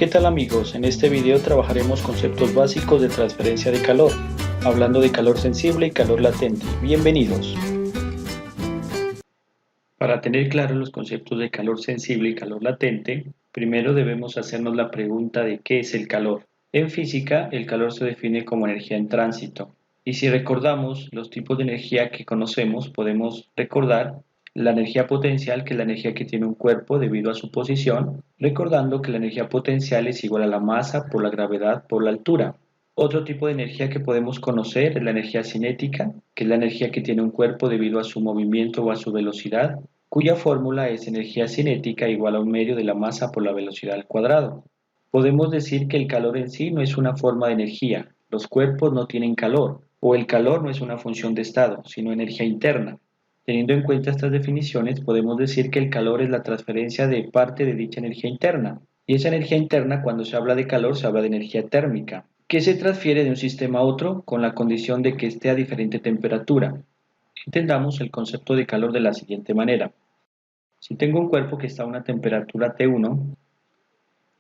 ¿Qué tal amigos? En este video trabajaremos conceptos básicos de transferencia de calor, hablando de calor sensible y calor latente. Bienvenidos. Para tener claros los conceptos de calor sensible y calor latente, primero debemos hacernos la pregunta de ¿qué es el calor? En física, el calor se define como energía en tránsito. Y si recordamos los tipos de energía que conocemos, podemos recordar la energía potencial, que es la energía que tiene un cuerpo debido a su posición, recordando que la energía potencial es igual a la masa por la gravedad por la altura. Otro tipo de energía que podemos conocer es la energía cinética, que es la energía que tiene un cuerpo debido a su movimiento o a su velocidad, cuya fórmula es energía cinética igual a un medio de la masa por la velocidad al cuadrado. Podemos decir que el calor en sí no es una forma de energía, los cuerpos no tienen calor, o el calor no es una función de estado, sino energía interna. Teniendo en cuenta estas definiciones, podemos decir que el calor es la transferencia de parte de dicha energía interna. Y esa energía interna, cuando se habla de calor, se habla de energía térmica, que se transfiere de un sistema a otro con la condición de que esté a diferente temperatura. Entendamos el concepto de calor de la siguiente manera. Si tengo un cuerpo que está a una temperatura T1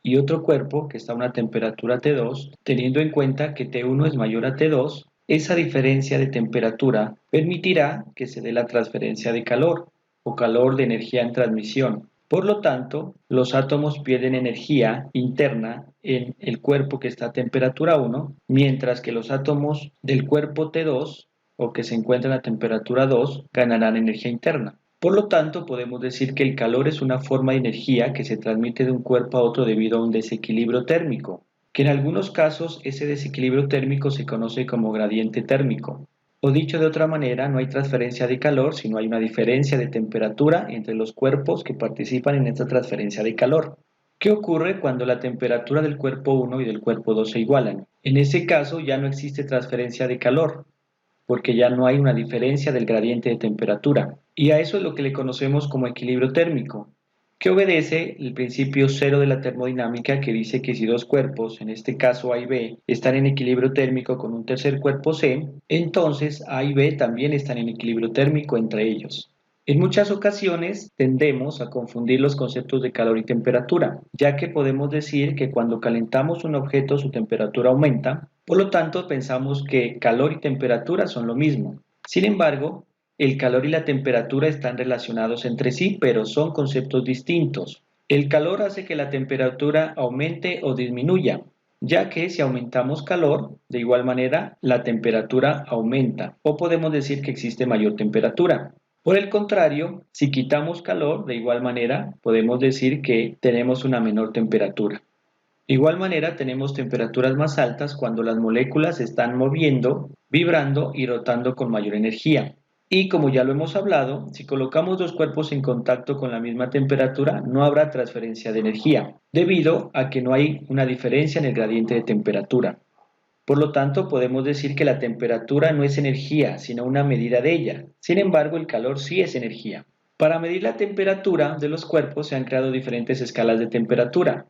y otro cuerpo que está a una temperatura T2, teniendo en cuenta que T1 es mayor a T2, esa diferencia de temperatura permitirá que se dé la transferencia de calor o calor de energía en transmisión. Por lo tanto, los átomos pierden energía interna en el cuerpo que está a temperatura 1, mientras que los átomos del cuerpo T2 o que se encuentran a temperatura 2 ganarán energía interna. Por lo tanto, podemos decir que el calor es una forma de energía que se transmite de un cuerpo a otro debido a un desequilibrio térmico, que en algunos casos ese desequilibrio térmico se conoce como gradiente térmico. O dicho de otra manera, no hay transferencia de calor, sino hay una diferencia de temperatura entre los cuerpos que participan en esta transferencia de calor. ¿Qué ocurre cuando la temperatura del cuerpo 1 y del cuerpo 2 se igualan? En ese caso ya no existe transferencia de calor, porque ya no hay una diferencia del gradiente de temperatura. Y a eso es lo que le conocemos como equilibrio térmico, que obedece el principio cero de la termodinámica, que dice que si dos cuerpos, en este caso A y B, están en equilibrio térmico con un tercer cuerpo C, entonces A y B también están en equilibrio térmico entre ellos. En muchas ocasiones tendemos a confundir los conceptos de calor y temperatura, ya que podemos decir que cuando calentamos un objeto su temperatura aumenta, por lo tanto pensamos que calor y temperatura son lo mismo. Sin embargo, el calor y la temperatura están relacionados entre sí, pero son conceptos distintos. El calor hace que la temperatura aumente o disminuya, ya que si aumentamos calor, de igual manera la temperatura aumenta, o podemos decir que existe mayor temperatura. Por el contrario, si quitamos calor, de igual manera podemos decir que tenemos una menor temperatura. De igual manera, tenemos temperaturas más altas cuando las moléculas se están moviendo, vibrando y rotando con mayor energía. Y como ya lo hemos hablado, si colocamos dos cuerpos en contacto con la misma temperatura, no habrá transferencia de energía, debido a que no hay una diferencia en el gradiente de temperatura. Por lo tanto, podemos decir que la temperatura no es energía, sino una medida de ella. Sin embargo, el calor sí es energía. Para medir la temperatura de los cuerpos se han creado diferentes escalas de temperatura.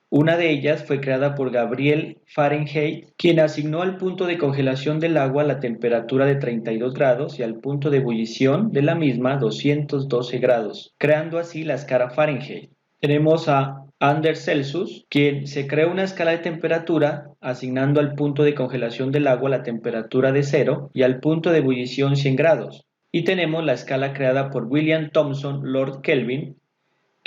Una de ellas fue creada por Gabriel Fahrenheit, quien asignó al punto de congelación del agua la temperatura de 32 grados y al punto de ebullición de la misma 212 grados, creando así la escala Fahrenheit. Tenemos a Anders Celsius, quien se creó una escala de temperatura asignando al punto de congelación del agua la temperatura de 0 y al punto de ebullición 100 grados. Y tenemos la escala creada por William Thomson Lord Kelvin,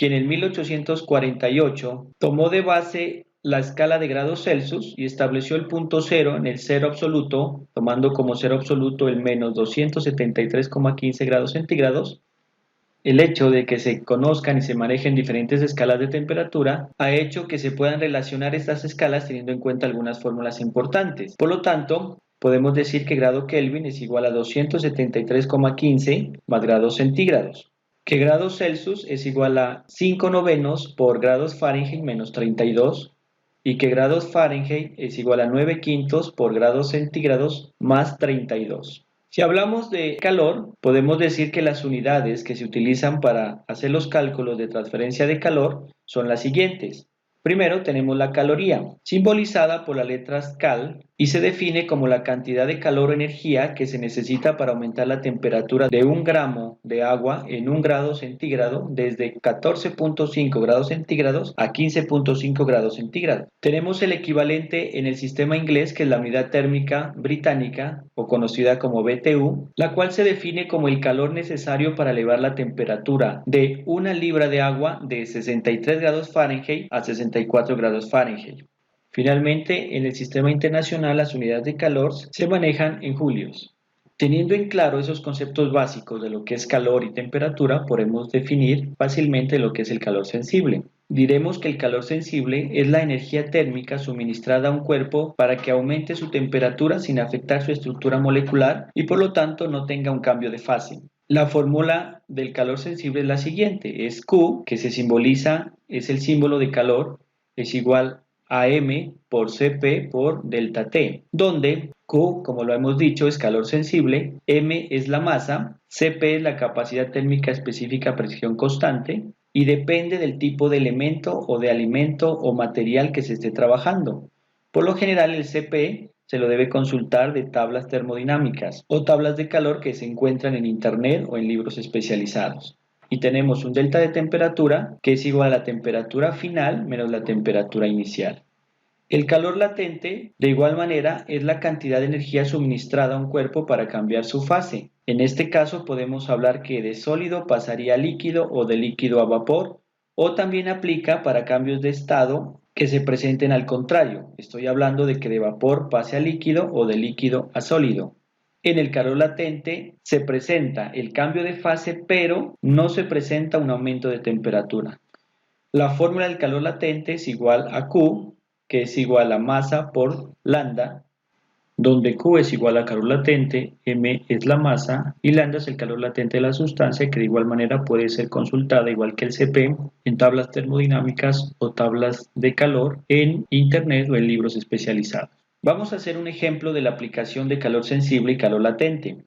quien en 1848 tomó de base la escala de grados Celsius y estableció el punto cero en el cero absoluto, tomando como cero absoluto el menos 273,15 grados centígrados. El hecho de que se conozcan y se manejen diferentes escalas de temperatura ha hecho que se puedan relacionar estas escalas teniendo en cuenta algunas fórmulas importantes. Por lo tanto, podemos decir que grado Kelvin es igual a 273,15 más grados centígrados, que grados Celsius es igual a 5 novenos por grados Fahrenheit menos 32 y que grados Fahrenheit es igual a 9 quintos por grados centígrados más 32. Si hablamos de calor, podemos decir que las unidades que se utilizan para hacer los cálculos de transferencia de calor son las siguientes. Primero tenemos la caloría, simbolizada por las letras cal, y se define como la cantidad de calor o energía que se necesita para aumentar la temperatura de 1 gramo de agua en 1 grado centígrado desde 14,5 grados centígrados a 15,5 grados centígrados. Tenemos el equivalente en el sistema inglés, que es la unidad térmica británica o conocida como BTU, la cual se define como el calor necesario para elevar la temperatura de 1 libra de agua de 63 grados Fahrenheit a 64 grados Fahrenheit. Finalmente, en el sistema internacional las unidades de calor se manejan en julios. Teniendo en claro esos conceptos básicos de lo que es calor y temperatura, podemos definir fácilmente lo que es el calor sensible. Diremos que el calor sensible es la energía térmica suministrada a un cuerpo para que aumente su temperatura sin afectar su estructura molecular y por lo tanto no tenga un cambio de fase. La fórmula del calor sensible es la siguiente, es Q, que se simboliza, es el símbolo de calor, es igual a M por Cp por delta T, donde Q, como lo hemos dicho, es calor sensible, M es la masa, Cp es la capacidad térmica específica a presión constante y depende del tipo de elemento o de alimento o material que se esté trabajando. Por lo general el Cp se lo debe consultar de tablas termodinámicas o tablas de calor que se encuentran en internet o en libros especializados. Y tenemos un delta de temperatura que es igual a la temperatura final menos la temperatura inicial. El calor latente, de igual manera, es la cantidad de energía suministrada a un cuerpo para cambiar su fase. En este caso podemos hablar que de sólido pasaría a líquido o de líquido a vapor, o también aplica para cambios de estado que se presenten al contrario. Estoy hablando de que de vapor pase a líquido o de líquido a sólido. En el calor latente se presenta el cambio de fase, pero no se presenta un aumento de temperatura. La fórmula del calor latente es igual a Q, que es igual a masa por lambda, donde Q es igual a calor latente, M es la masa y lambda es el calor latente de la sustancia, que de igual manera puede ser consultada, igual que el Cp, en tablas termodinámicas o tablas de calor en internet o en libros especializados. Vamos a hacer un ejemplo de la aplicación de calor sensible y calor latente.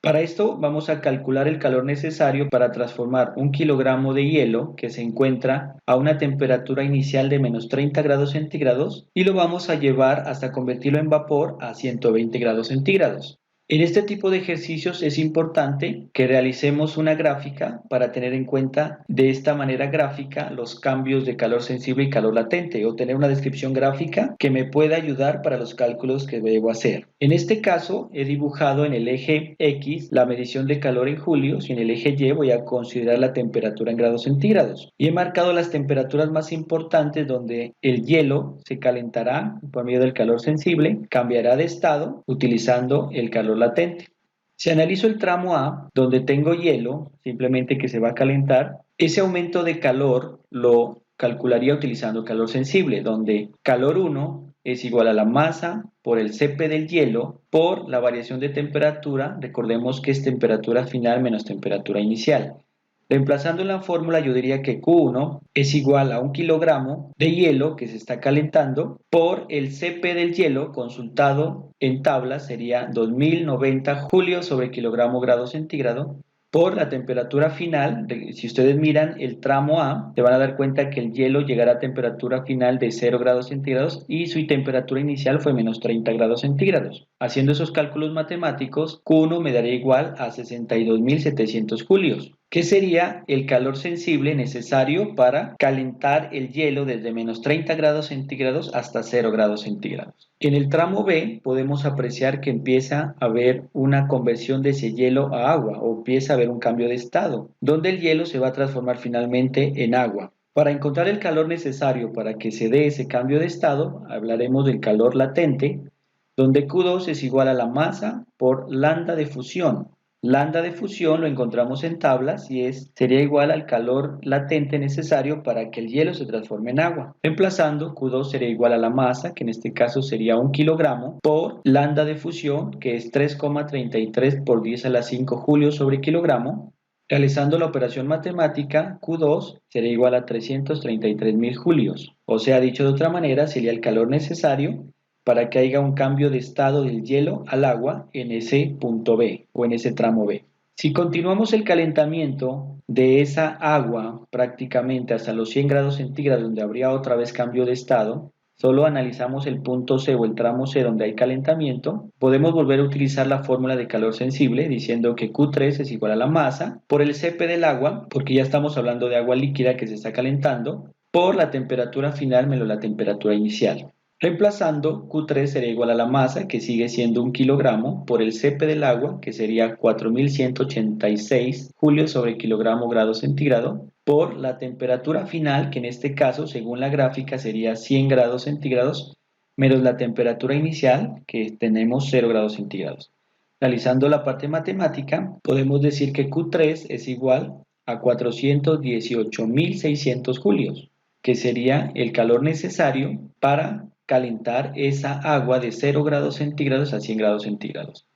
Para esto vamos a calcular el calor necesario para transformar 1 kilogramo de hielo que se encuentra a una temperatura inicial de menos 30 grados centígrados y lo vamos a llevar hasta convertirlo en vapor a 120 grados centígrados. En este tipo de ejercicios es importante que realicemos una gráfica para tener en cuenta de esta manera gráfica los cambios de calor sensible y calor latente, o tener una descripción gráfica que me pueda ayudar para los cálculos que debo hacer. En este caso he dibujado en el eje X la medición de calor en julios y en el eje Y voy a considerar la temperatura en grados centígrados. Y he marcado las temperaturas más importantes donde el hielo se calentará por medio del calor sensible, cambiará de estado utilizando el calor latente. Si analizo el tramo A, donde tengo hielo, simplemente que se va a calentar, ese aumento de calor lo calcularía utilizando calor sensible, donde calor 1 es igual a la masa por el Cp del hielo por la variación de temperatura, recordemos que es temperatura final menos temperatura inicial. Reemplazando la fórmula, yo diría que Q1 es igual a 1 kilogramo de hielo que se está calentando por el Cp del hielo consultado en tabla, sería 2090 julios sobre kilogramo grado centígrado, por la temperatura final. Si ustedes miran el tramo A, se van a dar cuenta que el hielo llegará a temperatura final de 0 grados centígrados y su temperatura inicial fue menos 30 grados centígrados. Haciendo esos cálculos matemáticos, Q1 me daría igual a 62.700 julios, que sería el calor sensible necesario para calentar el hielo desde menos 30 grados centígrados hasta 0 grados centígrados. En el tramo B podemos apreciar que empieza a haber una conversión de ese hielo a agua, o empieza a haber un cambio de estado, donde el hielo se va a transformar finalmente en agua. Para encontrar el calor necesario para que se dé ese cambio de estado, hablaremos del calor latente, donde Q2 es igual a la masa por lambda de fusión. Lambda de fusión lo encontramos en tablas y sería igual al calor latente necesario para que el hielo se transforme en agua. Reemplazando, Q2 sería igual a la masa, que en este caso sería 1 kilogramo, por lambda de fusión, que es 3,33 por 10 a la 5 julios sobre kilogramo. Realizando la operación matemática, Q2 sería igual a 333.000 julios. O sea, dicho de otra manera, sería el calor necesario para que haya un cambio de estado del hielo al agua en ese punto B o en ese tramo B. Si continuamos el calentamiento de esa agua prácticamente hasta los 100 grados centígrados, donde habría otra vez cambio de estado, solo analizamos el punto C o el tramo C donde hay calentamiento, podemos volver a utilizar la fórmula de calor sensible diciendo que Q3 es igual a la masa por el Cp del agua, porque ya estamos hablando de agua líquida que se está calentando, por la temperatura final menos la temperatura inicial. Reemplazando, Q3 sería igual a la masa, que sigue siendo 1 kilogramo, por el Cp del agua, que sería 4186 julios sobre kilogramo grado centígrado, por la temperatura final, que en este caso, según la gráfica, sería 100 grados centígrados, menos la temperatura inicial, que tenemos 0 grados centígrados. Realizando la parte matemática, podemos decir que Q3 es igual a 418.600 julios, que sería el calor necesario para calentar esa agua de 0 grados centígrados a 100 grados centígrados.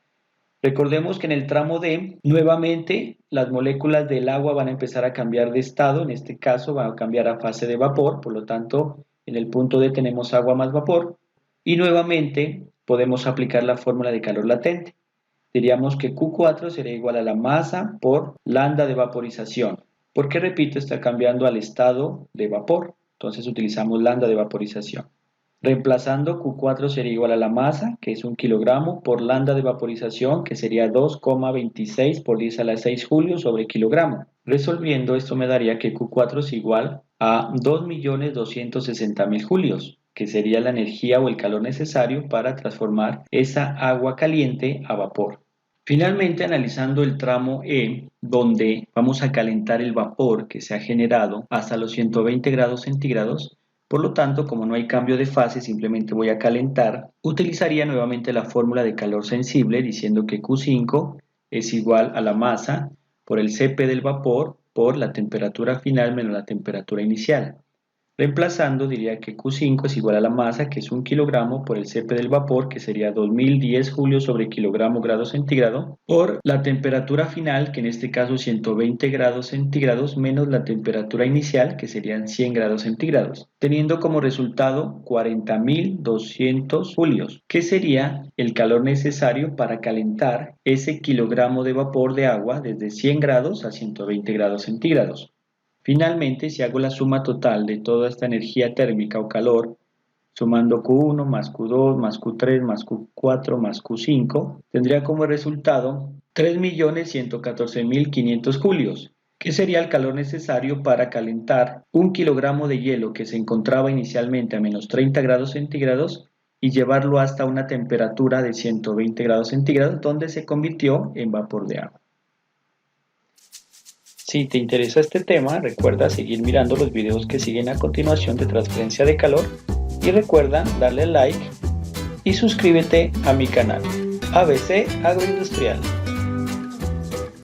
Recordemos que en el tramo D, nuevamente las moléculas del agua van a empezar a cambiar de estado, en este caso van a cambiar a fase de vapor, por lo tanto en el punto D tenemos agua más vapor, y nuevamente podemos aplicar la fórmula de calor latente. Diríamos que Q4 sería igual a la masa por lambda de vaporización, porque repito, está cambiando al estado de vapor, entonces utilizamos lambda de vaporización. Reemplazando, Q4 sería igual a la masa, que es 1 kilogramo, por lambda de vaporización, que sería 2,26 por 10 a la 6 julios sobre kilogramo. Resolviendo, esto me daría que Q4 es igual a 2.260.000 julios, que sería la energía o el calor necesario para transformar esa agua caliente a vapor. Finalmente, analizando el tramo E, donde vamos a calentar el vapor que se ha generado hasta los 120 grados centígrados, por lo tanto, como no hay cambio de fase, simplemente voy a calentar, utilizaría nuevamente la fórmula de calor sensible diciendo que Q5 es igual a la masa por el Cp del vapor por la temperatura final menos la temperatura inicial. Reemplazando, diría que Q5 es igual a la masa, que es 1 kilogramo, por el Cp del vapor, que sería 2010 julios sobre kilogramo grado centígrado, por la temperatura final, que en este caso es 120 grados centígrados, menos la temperatura inicial, que serían 100 grados centígrados, teniendo como resultado 40.200 julios, que sería el calor necesario para calentar ese kilogramo de vapor de agua desde 100 grados a 120 grados centígrados. Finalmente, si hago la suma total de toda esta energía térmica o calor, sumando Q1 más Q2 más Q3 más Q4 más Q5, tendría como resultado 3.114.500 julios, que sería el calor necesario para calentar 1 kilogramo de hielo que se encontraba inicialmente a menos 30 grados centígrados y llevarlo hasta una temperatura de 120 grados centígrados, donde se convirtió en vapor de agua. Si te interesa este tema, recuerda seguir mirando los videos que siguen a continuación de transferencia de calor y recuerda darle like y suscríbete a mi canal ABC Agroindustrial.